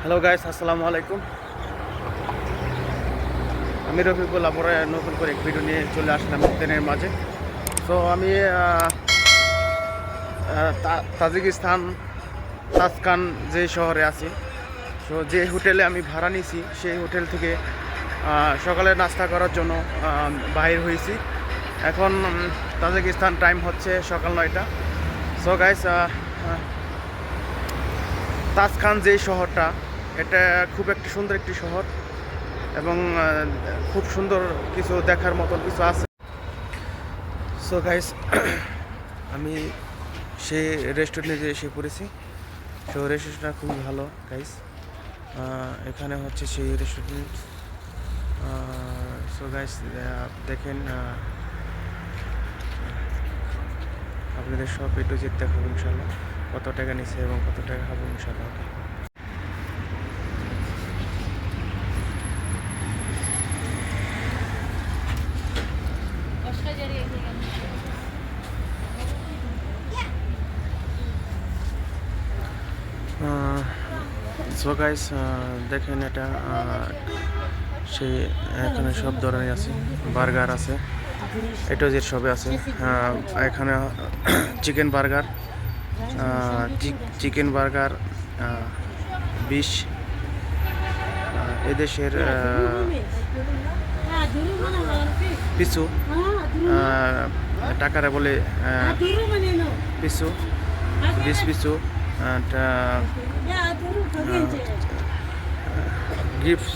Hello guys, আসসালামু আলাইকুম। আমি রফিকুল আবার নতুন করে এক ভিডিও নিয়ে চলে আসলাম আপনাদের মাঝে। তো আমি তাজিকিস্তান তাসকান যে শহরে আছি, তো যে হোটেলে আমি ভাড়া নিয়েছি সেই হোটেল থেকে সকালে নাস্তা করার জন্য বাহির হয়েছি। এখন তাজিকিস্তান টাইম হচ্ছে সকাল 9টা। সো গাইস, তাসকান যে শহরটা, এটা খুব একটি সুন্দর একটি শহর এবং খুব সুন্দর কিছু দেখার মতন কিছু আছে। সো গাইস, আমি সেই রেস্টুরেন্টে এসে পড়েছি। সো রেস্টুরেন্টটা খুবই ভালো গাইস। এখানে হচ্ছে সেই রেস্টুরেন্ট। সো গাইস, দেখেন, আপনাদের সব একটু যেতে দেখাবো ইনশাল্লাহ, কত টাকা নিচ্ছে এবং কত টাকা খাবো ইনশাল্লাহ। ওকে। সো গাইস, দেখেন এটা সেই এখানে সব ধরনের আছে, বার্গার আছে, এটা যে সবে আছে। এখানে চিকেন বার্গার, চিকেন বার্গার 20 এদেশের পিছু টাকারে বলে পিছু 20 পিছু। Gives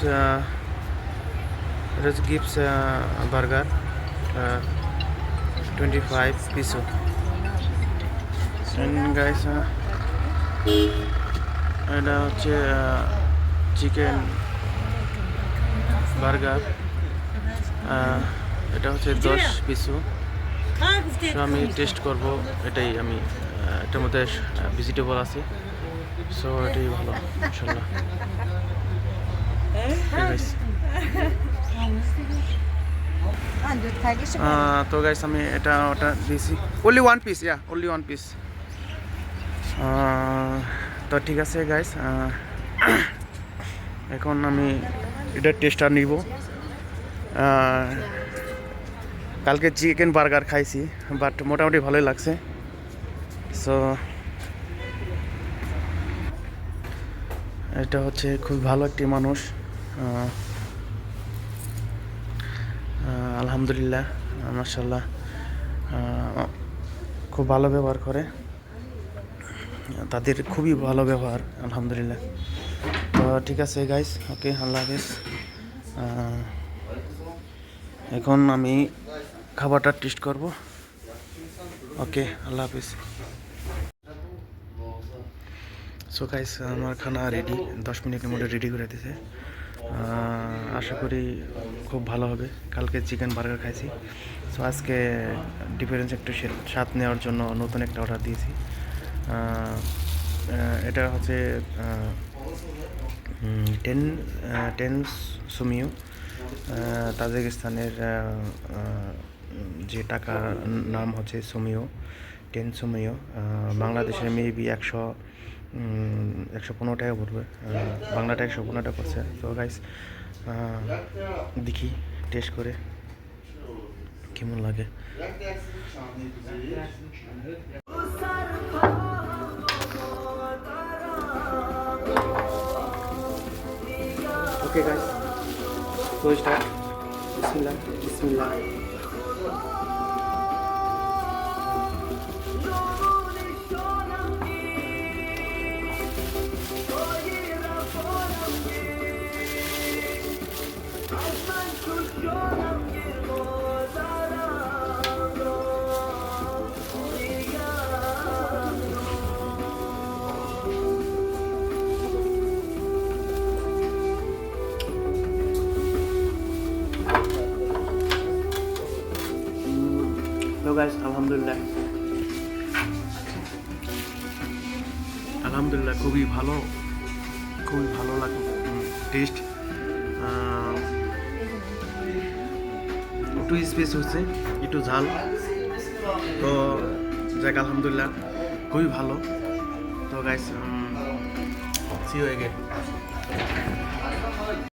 burger 25 peso. And guys, এটা হচ্ছে চিকেন বার্গার, এটা হচ্ছে 10 পিসু। তো আমি টেস্ট করব, এটাই আমি এটার মধ্যে ভেজিটেবল আছে, সো এটাই ভালো ইনশাল্লাহ। তো গাইস, আমি ওটা দিয়েছি only one piece, only one piece। তো ঠিক আছে গাইস, এখন আমি এটা টেস্টটা নিব। কালকে চিকেন বার্গার খাইছি, বাট মোটামুটি ভালোই লাগছে। সো এটা হচ্ছে খুব ভালো একটি মানুষ, আলহামদুলিল্লাহ, মাশাআল্লাহ, খুব ভালো ব্যবহার করে, তাদের খুবই ভালো ব্যবহার, আলহামদুলিল্লাহ। তো ঠিক আছে গাইস, ওকে, আল্লাহ হাফেজ। এখন আমি খাবারটা টেস্ট করব। ওকে, আল্লাহ হাফেজ। সো গাইস, আমার খানা রেডি, 10 মিনিটের মধ্যে রেডি করে দিয়েছে। আশা করি খুব ভালো হবে। কালকে চিকেন বার্গার খাইছি, সো আজকে ডিফারেন্স একটু স্বাদ নেওয়ার জন্য নতুন একটা অর্ডার দিয়েছি। এটা হচ্ছে 10 সুমিও, তাজিকিস্তানের যে টাকার নাম হচ্ছে সুমিও, 10 সুমিও। বাংলাদেশের মেবি 115 টাকা পড়বে, বাংলাটা 115 টাকা পড়ছে। তো গাইস, দেখি টেস্ট করে কেমন লাগে। ওকে গাইস, তো স্টার্ট। বিসমিল্লাহ, বিসমিল্লাহ। তো গাইস, আলহামদুলিল্লাহ, আলহামদুলিল্লাহ, খুবই ভালো, খুবই ভালো লাগে টেস্ট। একটু স্পেস হচ্ছে, একটু ঝাল, তো যাক, আলহামদুলিল্লাহ, খুবই ভালো। তো গাইস, সি ইউ এগেন।